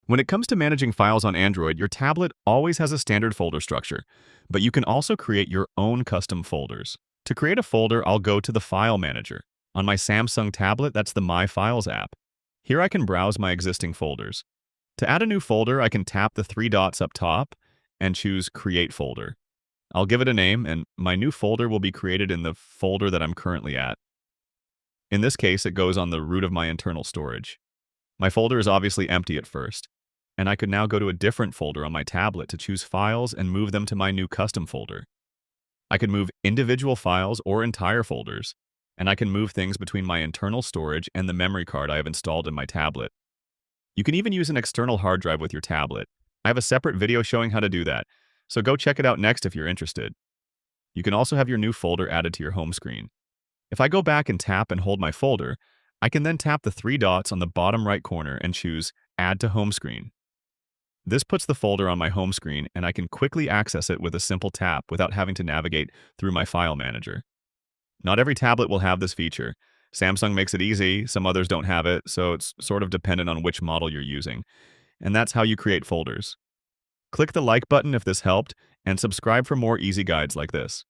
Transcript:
When it comes to managing files on Android, your tablet always has a standard folder structure, but you can also create your own custom folders. To create a folder, I'll go to the File Manager. On my Samsung tablet, that's the My Files app. Here I can browse my existing folders. To add a new folder, I can tap the three dots up top and choose Create Folder. I'll give it a name, and my new folder will be created in the folder that I'm currently at. In this case, it goes on the root of my internal storage. My folder is obviously empty at first, and I could now go to a different folder on my tablet to choose files and move them to my new custom folder. I could move individual files or entire folders, and I can move things between my internal storage and the memory card I have installed in my tablet. You can even use an external hard drive with your tablet. I have a separate video showing how to do that, so go check it out next if you're interested. You can also have your new folder added to your home screen. If I go back and tap and hold my folder, I can then tap the three dots on the bottom right corner and choose Add to Home Screen. This puts the folder on my home screen, and I can quickly access it with a simple tap without having to navigate through my file manager. Not every tablet will have this feature. Samsung makes it easy, some others don't have it, so it's sort of dependent on which model you're using. And that's how you create folders. Click the like button if this helped, and subscribe for more easy guides like this.